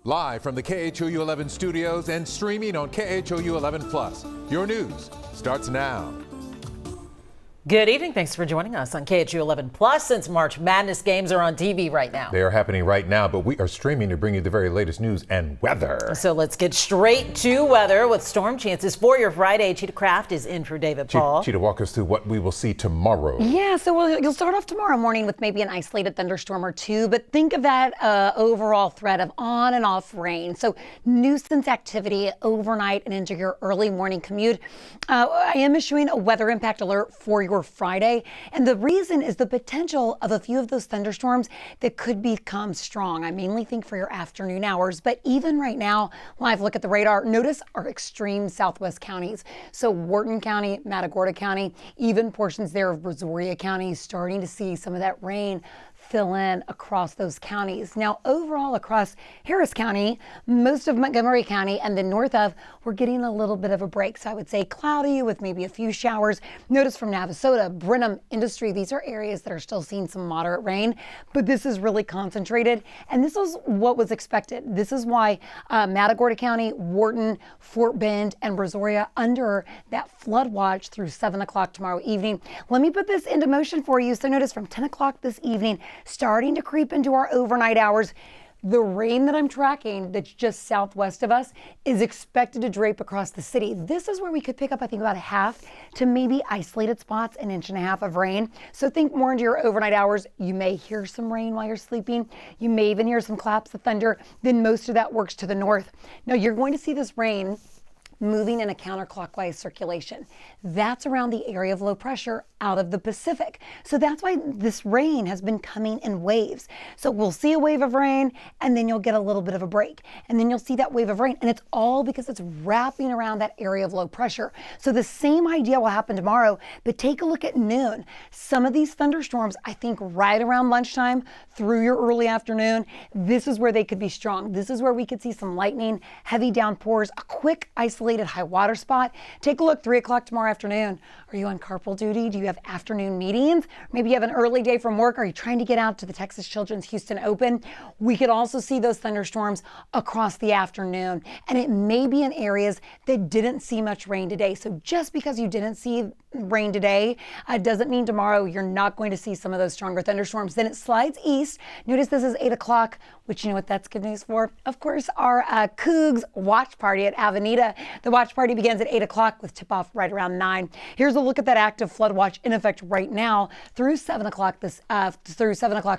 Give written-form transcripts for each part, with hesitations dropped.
Live from the KHOU 11 studios and streaming on KHOU 11 Plus. Your news starts now. Good evening. Thanks for joining us on KHOU 11 Plus. Since March Madness games are on TV right now. They are happening right now, but we are streaming to bring you the very latest news and weather. So let's get straight to weather with storm chances for your Friday. Chita Craft is in for David Paul. Chita, walk us through what we will see tomorrow. Yeah, so you'll start off tomorrow morning with maybe an isolated thunderstorm or two, but think of that overall threat of on and off rain. So nuisance activity overnight and into your early morning commute. I am issuing a weather impact alert for your Friday, and the reason is the potential of a few of those thunderstorms that could become strong. I mainly think for your afternoon hours, but even right now, live look at the radar, notice our extreme southwest counties. So Wharton County, Matagorda County, even portions there of Brazoria County, starting to see some of that rain fill in across those counties. Now, overall across Harris County, most of Montgomery County, and then north of, we're getting a little bit of a break. So I would say cloudy with maybe a few showers. Notice from Navasota, Brenham, Industry, these are areas that are still seeing some moderate rain, but this is really concentrated. And this is what was expected. This is why Matagorda County, Wharton, Fort Bend, and Brazoria under that flood watch through 7 o'clock tomorrow evening. Let me put this into motion for you. So notice from 10 o'clock this evening, starting to creep into our overnight hours. The rain that I'm tracking that's just southwest of us is expected to drape across the city. This is where we could pick up, I think, about a half to maybe isolated spots, an inch and a half of rain. So think more into your overnight hours. You may hear some rain while you're sleeping. You may even hear some claps of thunder. Then most of that works to the north. Now you're going to see this rain moving in a counterclockwise circulation. That's around the area of low pressure out of the Pacific. So that's why this rain has been coming in waves. So we'll see a wave of rain and then you'll get a little bit of a break. And then you'll see that wave of rain, and it's all because it's wrapping around that area of low pressure. So the same idea will happen tomorrow, but take a look at noon. Some of these thunderstorms, I think right around lunchtime through your early afternoon, this is where they could be strong. This is where we could see some lightning, heavy downpours, a quick isolated high water spot. Take a look 3 o'clock tomorrow afternoon. Are you on carpool duty? Do you have afternoon meetings? Maybe you have an early day from work. Are you trying to get out to the Texas Children's Houston Open? We could also see those thunderstorms across the afternoon, and it may be in areas that didn't see much rain today. So just because you didn't see rain today doesn't mean tomorrow you're not going to see some of those stronger thunderstorms. Then it slides east. Notice this is 8 o'clock, which you know what that's good news for? Of course, our KHOU's watch party at Avenida. The watch party begins at 8 o'clock with tip-off right around 9. Here's a look at that active flood watch in effect right now through 7 o'clock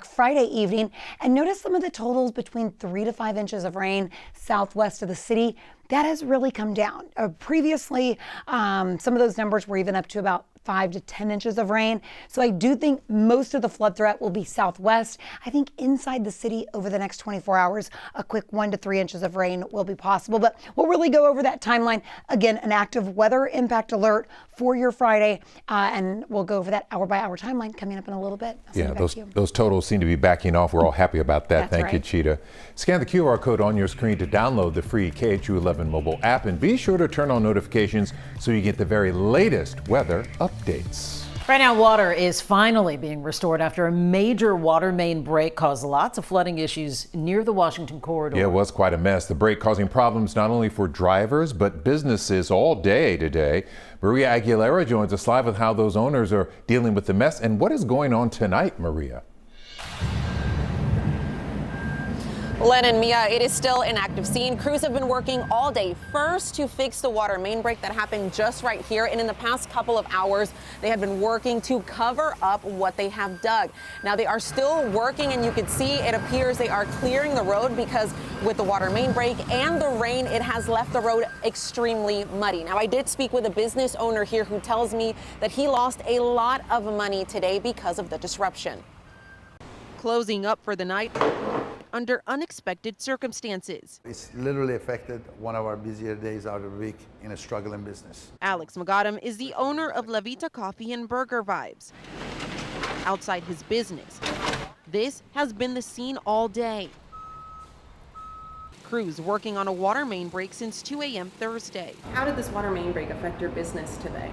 Friday evening. And notice some of the totals between 3 to 5 inches of rain southwest of the city. That has really come down. Previously, some of those numbers were even up to about 5 to 10 inches of rain. So I do think most of the flood threat will be southwest. I think inside the city over the next 24 hours, a quick 1 to 3 inches of rain will be possible. But we'll really go over that timeline. Again, an active weather impact alert for your Friday. And we'll go over that hour by hour timeline coming up in a little bit. Yeah, those totals seem to be backing off. We're all happy about that. Thank you, Chita. Scan the QR code on your screen to download the free KHOU 11 mobile app, and be sure to turn on notifications so you get the very latest weather updates. Right now, water is finally being restored after a major water main break caused lots of flooding issues near the Washington corridor. Yeah, it was quite a mess. The break causing problems not only for drivers, but businesses all day today. Maria Aguilera joins us live with how those owners are dealing with the mess and what is going on tonight, Maria. Len and Mia, it is still an active scene. Crews have been working all day first to fix the water main break that happened just right here. And in the past couple of hours, they have been working to cover up what they have dug. Now they are still working, and you can see it appears they are clearing the road because with the water main break and the rain, it has left the road extremely muddy. Now I did speak with a business owner here who tells me that he lost a lot of money today because of the disruption. Closing up for the night under unexpected circumstances. It's literally affected one of our busier days out of the week in a struggling business. Alex Magadam is the owner of La Vita Coffee and Burger Vibes. Outside his business, this has been the scene all day. Crews working on a water main break since 2 a.m. Thursday. How did this water main break affect your business today?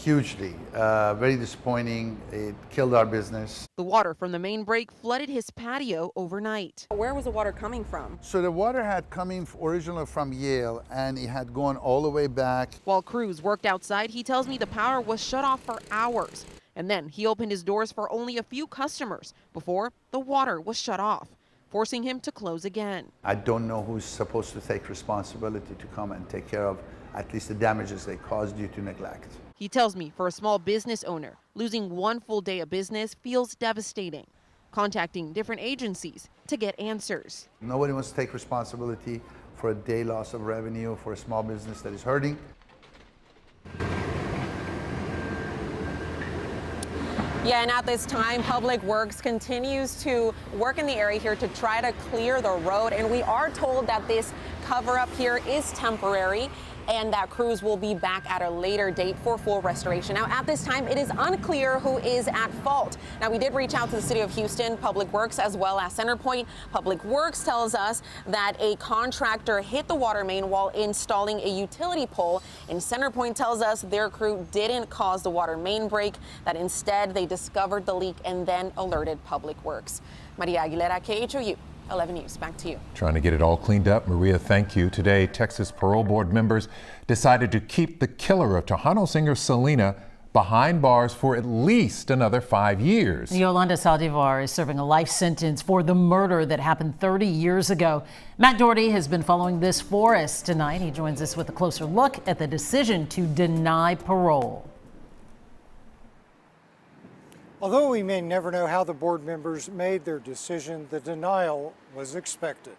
Hugely. Very disappointing. It killed our business. The water from the main break flooded his patio overnight. Where was the water coming from? So the water had coming originally from Yale, and it had gone all the way back. While crews worked outside, he tells me the power was shut off for hours. And then he opened his doors for only a few customers before the water was shut off, forcing him to close again. I don't know who's supposed to take responsibility to come and take care of at least the damages they caused due to neglect. He tells me for a small business owner, losing one full day of business feels devastating. Contacting different agencies to get answers. Nobody wants to take responsibility for a day loss of revenue for a small business that is hurting. Yeah, and at this time, Public Works continues to work in the area here to try to clear the road. And we are told that this cover up here is temporary and that crews will be back at a later date for full restoration. Now, at this time, it is unclear who is at fault. Now, we did reach out to the City of Houston, Public Works, as well as Centerpoint. Public Works tells us that a contractor hit the water main while installing a utility pole. And Centerpoint tells us their crew didn't cause the water main break, that instead they discovered the leak and then alerted Public Works. Maria Aguilera, KHOU. 11 News, back to you. Trying to get it all cleaned up. Maria, thank you. Today, Texas parole board members decided to keep the killer of Tejano singer Selena behind bars for at least another 5 years. Yolanda Saldívar is serving a life sentence for the murder that happened 30 years ago. Matt Doherty has been following this for us tonight. He joins us with a closer look at the decision to deny parole. Although we may never know how the board members made their decision, the denial was expected.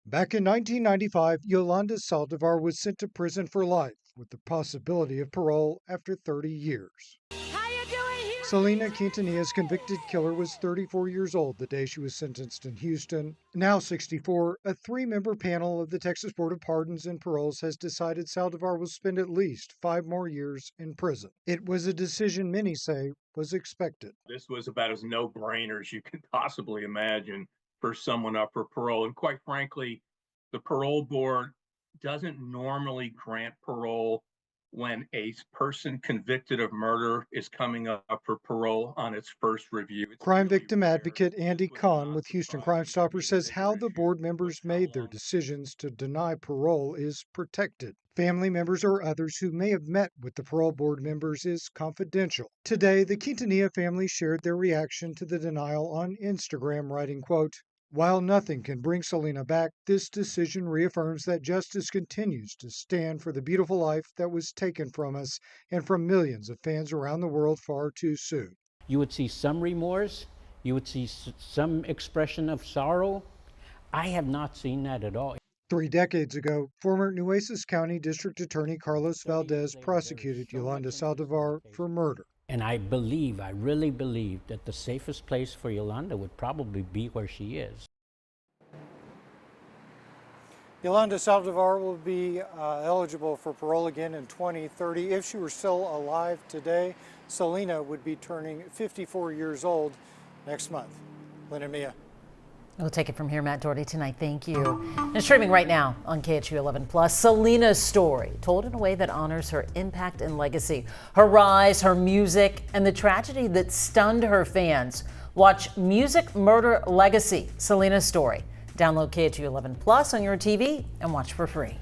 Back in 1995, Yolanda Saldívar was sent to prison for life with the possibility of parole after 30 years. Selena Quintanilla's convicted killer was 34 years old the day she was sentenced in Houston. Now 64, a three-member panel of the Texas Board of Pardons and Paroles has decided Saldívar will spend at least 5 more years in prison. It was a decision many say was expected. This was about as no-brainer as you could possibly imagine for someone up for parole. And quite frankly, the parole board doesn't normally grant parole when a person convicted of murder is coming up for parole on its first review. Crime victim advocate Andy Kahn with Houston Crime Stoppers says how the board members made their decisions to deny parole is protected. Family members or others who may have met with the parole board members is confidential. Today, the Quintanilla family shared their reaction to the denial on Instagram, writing, quote, "While nothing can bring Selena back, this decision reaffirms that justice continues to stand for the beautiful life that was taken from us and from millions of fans around the world far too soon." You would see some remorse, you would see some expression of sorrow. I have not seen that at all. 3 decades ago, former Nueces County District Attorney Carlos Valdez prosecuted Yolanda Saldívar for murder. And I really believe that the safest place for Yolanda would probably be where she is. Yolanda Saldívar will be eligible for parole again in 2030. If she were still alive today, Selena would be turning 54 years old next month. Lynn and Mia. We'll take it from here, Matt Doherty, tonight. Thank you. And streaming right now on KHOU 11+, Selena's story, told in a way that honors her impact and legacy, her rise, her music, and the tragedy that stunned her fans. Watch Music, Murder, Legacy, Selena's story. Download KHOU 11+ on your TV and watch for free.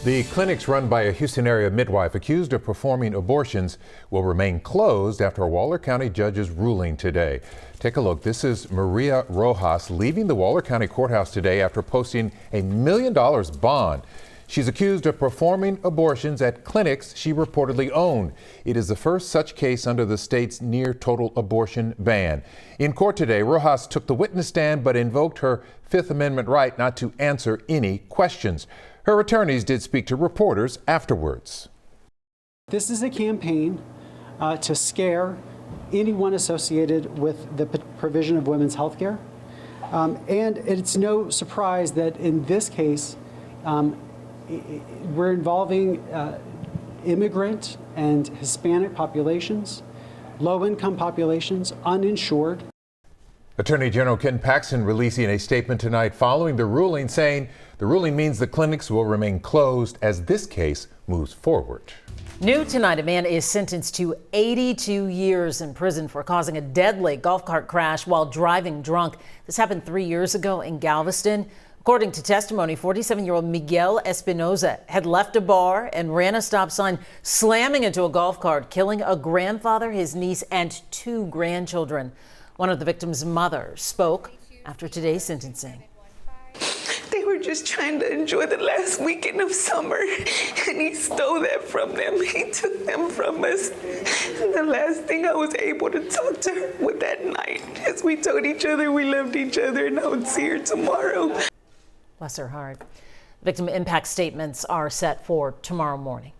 The clinics run by a Houston area midwife accused of performing abortions will remain closed after a Waller County judge's ruling today. Take a look. This is Maria Rojas leaving the Waller County Courthouse today after posting $1 million bond. She's accused of performing abortions at clinics she reportedly owned. It is the first such case under the state's near total abortion ban. In court today, Rojas took the witness stand but invoked her Fifth Amendment right not to answer any questions. Her attorneys did speak to reporters afterwards. This is a campaign to scare anyone associated with the provision of women's health care. And it's no surprise that in this case, we're involving immigrant and Hispanic populations, low-income populations, uninsured. Attorney General Ken Paxton releasing a statement tonight following the ruling, saying the ruling means the clinics will remain closed as this case moves forward. New tonight, a man is sentenced to 82 years in prison for causing a deadly golf cart crash while driving drunk. This happened 3 years ago in Galveston. According to testimony, 47-year-old Miguel Espinoza had left a bar and ran a stop sign, slamming into a golf cart, killing a grandfather, his niece, and 2 grandchildren. One of the victim's mothers spoke after today's sentencing. They were just trying to enjoy the last weekend of summer, and he stole that from them. He took them from us. And the last thing I was able to talk to her with that night is we told each other we loved each other and I would see her tomorrow. Bless her heart. Victim impact statements are set for tomorrow morning.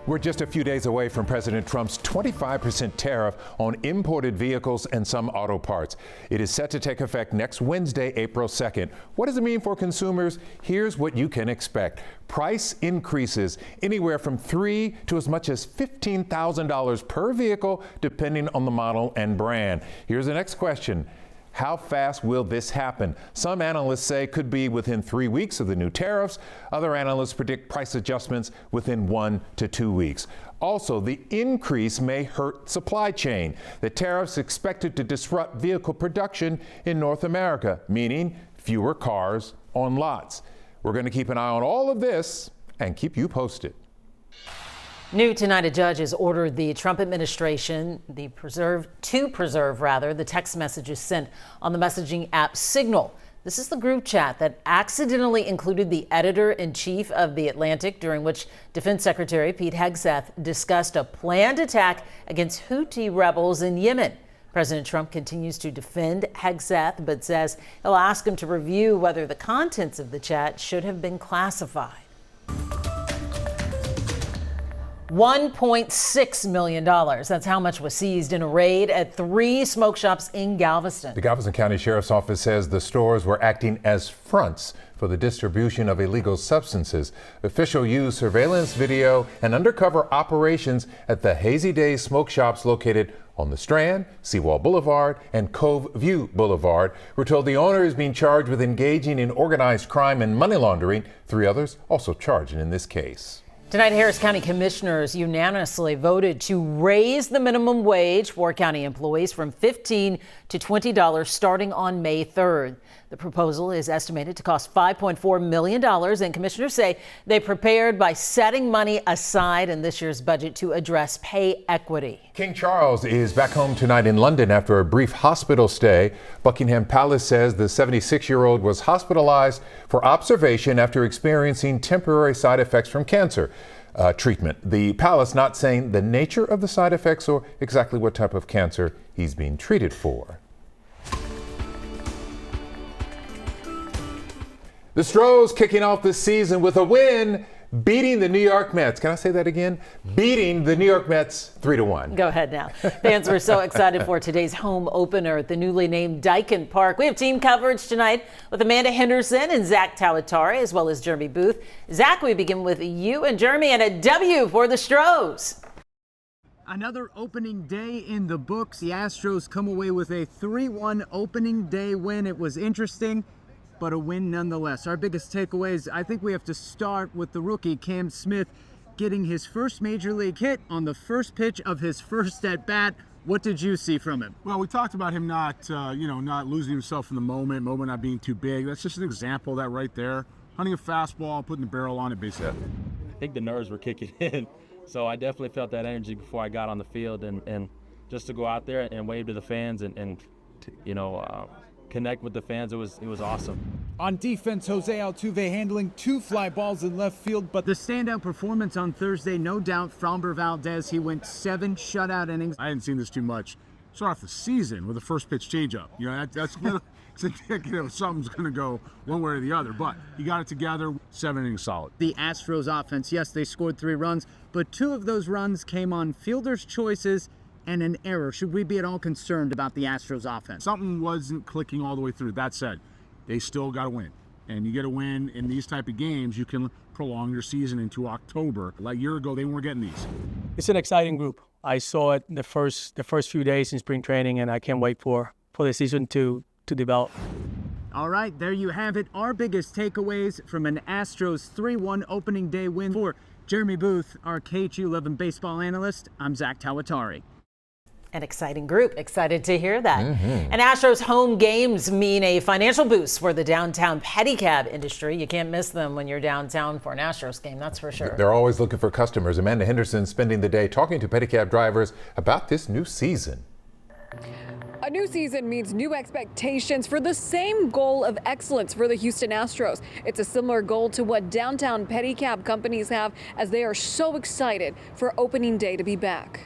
We're just a few days away from President Trump's 25% tariff on imported vehicles and some auto parts. It is set to take effect next Wednesday, April 2nd. What does it mean for consumers? Here's what you can expect. Price increases anywhere from $3,000 to as much as $15,000 per vehicle, depending on the model and brand. Here's the next question. How fast will this happen? Some analysts say could be within 3 weeks of the new tariffs. Other analysts predict price adjustments within 1 to 2 weeks. Also, the increase may hurt supply chain. The tariffs expected to disrupt vehicle production in North America, meaning fewer cars on lots. We're going to keep an eye on all of this and keep you posted. New tonight, a judge has ordered the Trump administration to preserve the text messages sent on the messaging app Signal. This is the group chat that accidentally included the editor-in-chief of The Atlantic, during which Defense Secretary Pete Hegseth discussed a planned attack against Houthi rebels in Yemen. President Trump continues to defend Hegseth, but says he'll ask him to review whether the contents of the chat should have been classified. $1.6 million. That's how much was seized in a raid at 3 smoke shops in Galveston. The Galveston County Sheriff's Office says the stores were acting as fronts for the distribution of illegal substances. Officials used surveillance video and undercover operations at the Hazy Days smoke shops located on the Strand, Seawall Boulevard, and Cove View Boulevard. We're told the owner is being charged with engaging in organized crime and money laundering. 3 others also charged in this case. Tonight, Harris County commissioners unanimously voted to raise the minimum wage for county employees from $15 to $20 starting on May 3rd. The proposal is estimated to cost $5.4 million, and commissioners say they prepared by setting money aside in this year's budget to address pay equity. King Charles is back home tonight in London after a brief hospital stay. Buckingham Palace says the 76-year-old was hospitalized for observation after experiencing temporary side effects from cancer treatment. The palace not saying the nature of the side effects or exactly what type of cancer he's being treated for. The Stros kicking off the season with a win, beating the New York Mets. Can I say that again? Beating the New York Mets 3-1. Go ahead now. Fans were so excited for today's home opener at the newly named Daikin Park. We have team coverage tonight with Amanda Henderson and Zach Tawatari, as well as Jeremy Booth. Zach, we begin with you and Jeremy, and a W for the Stros. Another opening day in the books. The Astros come away with a 3-1 opening day win. It was interesting, but a win nonetheless. Our biggest takeaways, I think we have to start with the rookie, Cam Smith, getting his first major league hit on the first pitch of his first at bat. What did you see from him? Well, we talked about him not losing himself in the moment not being too big. That's just an example of that right there. Hunting a fastball, putting the barrel on it, basically. I think the nerves were kicking in, so I definitely felt that energy before I got on the field, and just to go out there and wave to the fans and connect with the fans, it was awesome. On defense, Jose Altuve handling 2 fly balls in left field, but the standout performance on Thursday, no doubt, Framber Valdez. He went 7 shutout innings. I hadn't seen this too much. Start off the season with a first pitch changeup. That's it's indicative something's going to go one way or the other, but he got it together. 7 innings solid. The Astros offense, yes, they scored 3 runs, but 2 of those runs came on fielders' choices and an error. Should we be at all concerned about the Astros offense? Something wasn't clicking all the way through. That said, they still got to win. And you get a win in these type of games, you can prolong your season into October. Like a year ago, they weren't getting these. It's an exciting group. I saw it the first few days in spring training, and I can't wait for the season to develop. All right, there you have it. Our biggest takeaways from an Astros 3-1 opening day win. For Jeremy Booth, our KHOU 11 baseball analyst, I'm Zach Tawatari. An exciting group. Excited to hear that. And Astros home games mean a financial boost for the downtown pedicab industry. You can't miss them when you're downtown for an Astros game, that's for sure. They're always looking for customers. Amanda Henderson spending the day talking to pedicab drivers about this new season. A new season means new expectations for the same goal of excellence for the Houston Astros. It's a similar goal to what downtown pedicab companies have, as they are so excited for opening day to be back.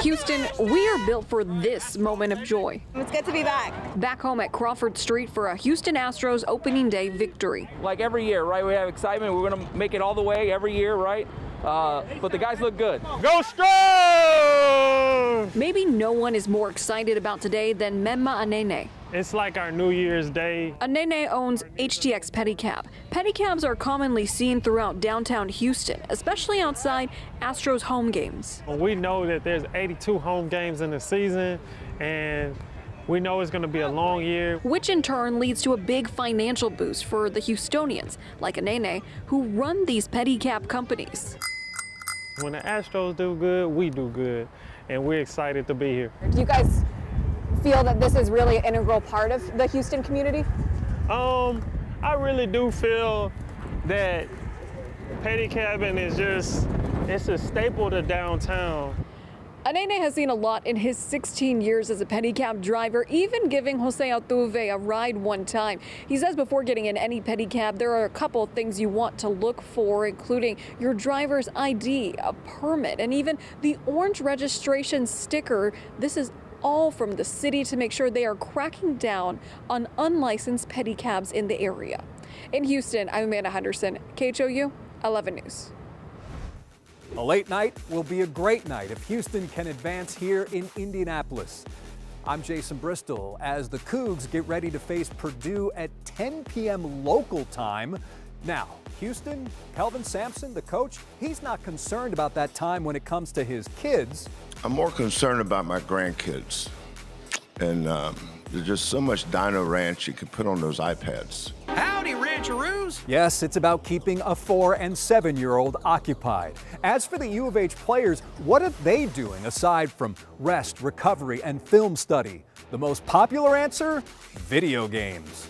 Houston, we are built for this moment of joy. It's good to be back. Back home at Crawford Street for a Houston Astros opening day victory. Like every year, right? We have excitement. We're going to make it all the way every year, right? But the guys look good. Go strong! Maybe no one is more excited about today than Memma Anene. It's like our New Year's Day. Anene owns HTX Pedicab. Pedicabs are commonly seen throughout downtown Houston, especially outside Astros home games. We know that there's 82 home games in the season, and we know it's going to be a long year. Which in turn leads to a big financial boost for the Houstonians, like Anene, who run these pedicab companies. When the Astros do good, we do good, and we're excited to be here. Do you guys feel that this is really an integral part of the Houston community? I really do feel that pedicabbing is it's a staple to downtown. Anene has seen a lot in his 16 years as a pedicab driver, even giving Jose Altuve a ride one time. He says before getting in any pedicab, there are a couple of things you want to look for, including your driver's ID, a permit, and even the orange registration sticker. This is all from the city to make sure they are cracking down on unlicensed pedicabs in the area. In Houston, I'm Amanda Henderson, KHOU 11 News. A late night will be a great night if Houston can advance here in Indianapolis. I'm Jason Bristol as the Cougs get ready to face Purdue at 10 p.m. local time. Now, Houston, Kelvin Sampson, the coach, he's not concerned about that time when it comes to his kids. I'm more concerned about my grandkids. And there's just so much Dino Ranch you can put on those iPads. Howdy, Rancheroos! Yes, it's about keeping a 4- and 7-year-old occupied. As for the U of H players, what are they doing aside from rest, recovery, and film study? The most popular answer? Video games.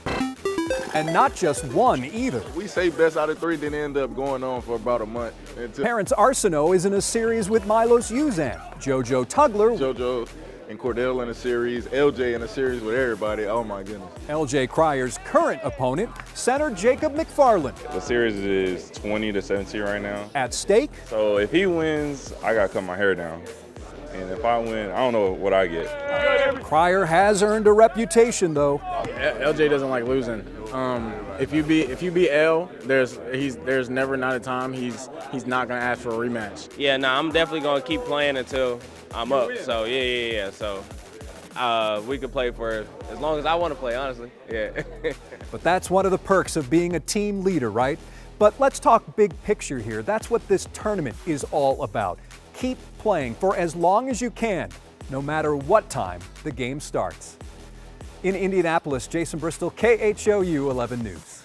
And not just one either. We say best out of 3, then end up going on for about a month. Parents Arsenault is in a series with Milos Uzan. JoJo Tugler. JoJo and Cordell in a series, LJ in a series with everybody. Oh my goodness. LJ Cryer's current opponent, center Jacob McFarland. The series is 20-17 right now. At stake? So if he wins, I gotta cut my hair down. And if I win, I don't know what I get. Cryer has earned a reputation though. LJ doesn't like losing. If you beat L, there's never not a time he's not gonna ask for a rematch. Yeah, no, I'm definitely gonna keep playing until I'm up. So yeah. So we could play for as long as I want to play, honestly. Yeah. But that's one of the perks of being a team leader, right? But let's talk big picture here. That's what this tournament is all about. Keep playing for as long as you can, no matter what time the game starts. In Indianapolis, Jason Bristol, KHOU 11 News.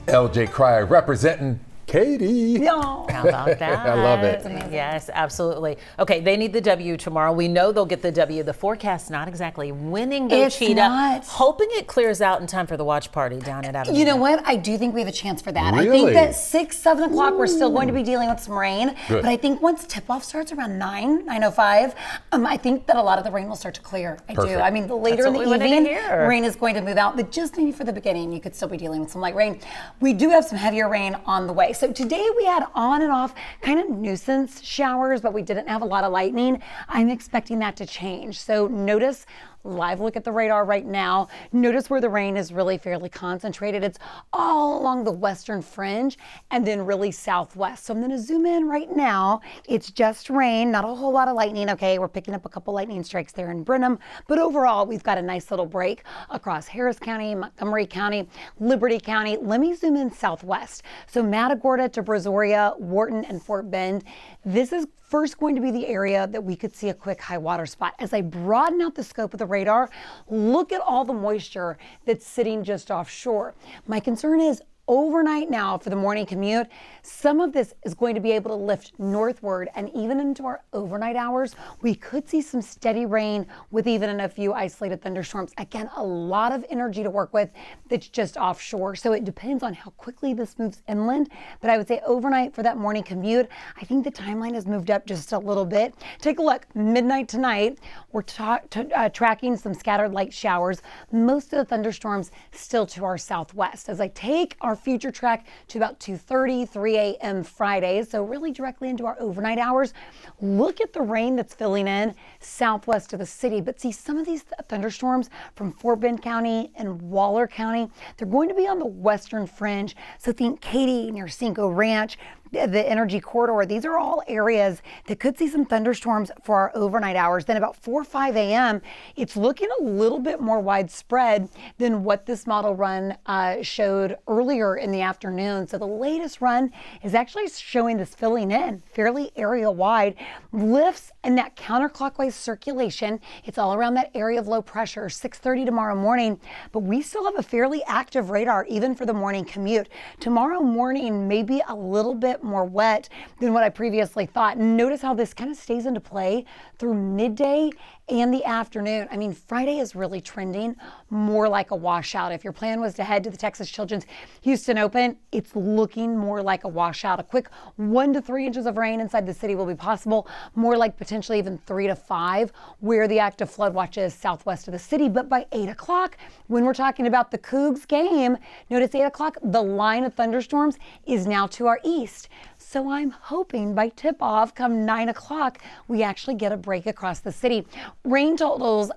LJ Cryer representing Katie. How about that? I love it. Yes, absolutely. Okay, they need the W tomorrow. We know they'll get the W. The forecast's not exactly winning, though, It's Cheetah. not. Hoping it clears out in time for the watch party down at Avenue. You know what? I do think we have a chance for that. Really? I think that 6, 7 o'clock, we're still going to be dealing with some rain. Good. But I think once tip-off starts around 9:05, I think that a lot of the rain will start to clear. I do. Perfect. I mean, the later That's in what the we wanted to evening, hear. rain is going to move out. But just maybe for the beginning, you could still be dealing with some light rain. We do have some heavier rain on the way. So today we had on and off kind of nuisance showers, but we didn't have a lot of lightning. I'm expecting that to change. So notice, live look at the radar right now. Notice where the rain is really fairly concentrated. It's all along the western fringe and then really southwest. So I'm going to zoom in right now. It's just rain, not a whole lot of lightning. Okay, we're picking up a couple lightning strikes there in Brenham, but overall we've got a nice little break across Harris County, Montgomery County, Liberty County. Let me zoom in southwest. So Matagorda Matagorda to Brazoria, Wharton, and Fort Bend. This is first going to be the area that we could see a quick high water spot. As I broaden out the scope of the radar, look at all the moisture that's sitting just offshore. My concern is overnight now for the morning commute, some of this is going to be able to lift northward, and even into our overnight hours, we could see some steady rain with even a few isolated thunderstorms. Again, a lot of energy to work with that's just offshore. So it depends on how quickly this moves inland. But I would say overnight for that morning commute, I think the timeline has moved up just a little bit. Take a look, midnight tonight, we're tracking some scattered light showers. Most of the thunderstorms still to our southwest. As I take our future track to about 2:30, 3 a.m. Friday, so really directly into our overnight hours. Look at the rain that's filling in southwest of the city, but see some of these thunderstorms from Fort Bend County and Waller County, they're going to be on the western fringe. So think Katy near Cinco Ranch, the energy corridor. These are all areas that could see some thunderstorms for our overnight hours. Then about 4 or 5 a.m., it's looking a little bit more widespread than what this model run showed earlier in the afternoon. So the latest run is actually showing this filling in fairly area wide, lifts and that counterclockwise circulation. It's all around that area of low pressure, 6:30 tomorrow morning, but we still have a fairly active radar even for the morning commute. Tomorrow morning may be a little bit more wet than what I previously thought. Notice how this kind of stays into play through midday and the afternoon. I mean, Friday is really trending more like a washout. If your plan was to head to the Texas Children's Houston Open, it's looking more like a washout. A quick 1 to 3 inches of rain inside the city will be possible, more like potentially even 3 to 5, where the active flood watch is southwest of the city. But by 8 o'clock, when we're talking about the Cougs game, notice 8 o'clock, the line of thunderstorms is now to our east. So I'm hoping by tip-off come 9 o'clock, we actually get a break across the city. Rain totals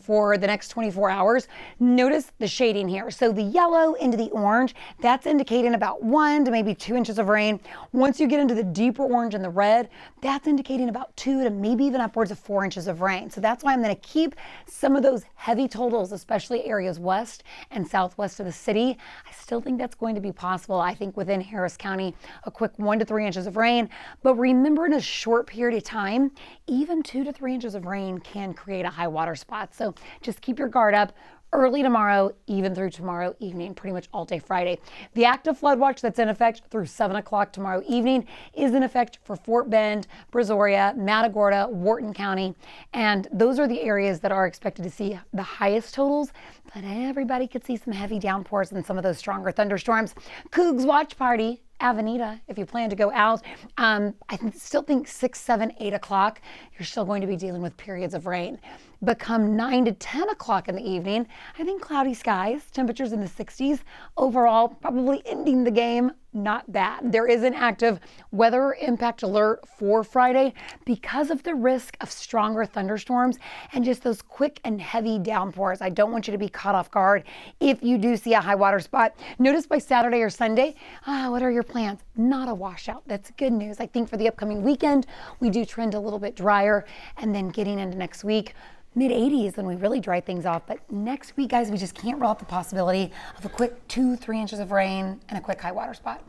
for the next 24 hours. Notice the shading here. So the yellow into the orange, that's indicating about 1 to maybe 2 inches of rain. Once you get into the deeper orange and the red, that's indicating about 2 to maybe even upwards of 4 inches of rain. So that's why I'm going to keep some of those heavy totals, especially areas west and southwest of the city. I still think that's going to be possible. I think within Harris County, a quick 1 to 3 inches of rain. But remember, in a short period of time, even 2 to 3 inches of rain can create a high water spot. So just keep your guard up early tomorrow, even through tomorrow evening, pretty much all day Friday. The active flood watch that's in effect through 7 o'clock tomorrow evening is in effect for Fort Bend, Brazoria, Matagorda, Wharton County. And those are the areas that are expected to see the highest totals. But everybody could see some heavy downpours and some of those stronger thunderstorms. Cougs watch party, Avenida, if you plan to go out. I still think 6, 7, 8 o'clock, you're still going to be dealing with periods of rain. But come 9 to 10 o'clock in the evening, I think cloudy skies, temperatures in the 60s. Overall, probably ending the game not bad. There is an active weather impact alert for Friday because of the risk of stronger thunderstorms and just those quick and heavy downpours. I don't want you to be caught off guard if you do see a high water spot. Notice by Saturday or Sunday, what are your plans? Not a washout. That's good news. I think for the upcoming weekend, we do trend a little bit drier, and then getting into next week, mid-80s when we really dry things off. But next week, guys, we just can't rule out the possibility of a quick 2, 3 inches of rain and a quick high water spot.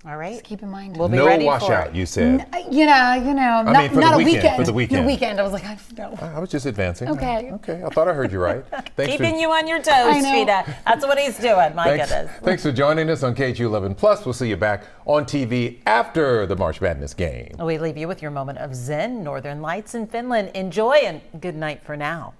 All right. Just keep in mind. We'll be ready washout, for it. you said. Not a weekend. For the weekend. The weekend. I was like, no. I was just advancing. Okay. Okay. I thought I heard you right. Keeping you on your toes, Chita. That's what he's doing. My goodness. Thanks for joining us on KHOU 11 Plus. We'll see you back on TV after the March Madness game. We leave you with your moment of zen, Northern Lights in Finland. Enjoy, and good night for now.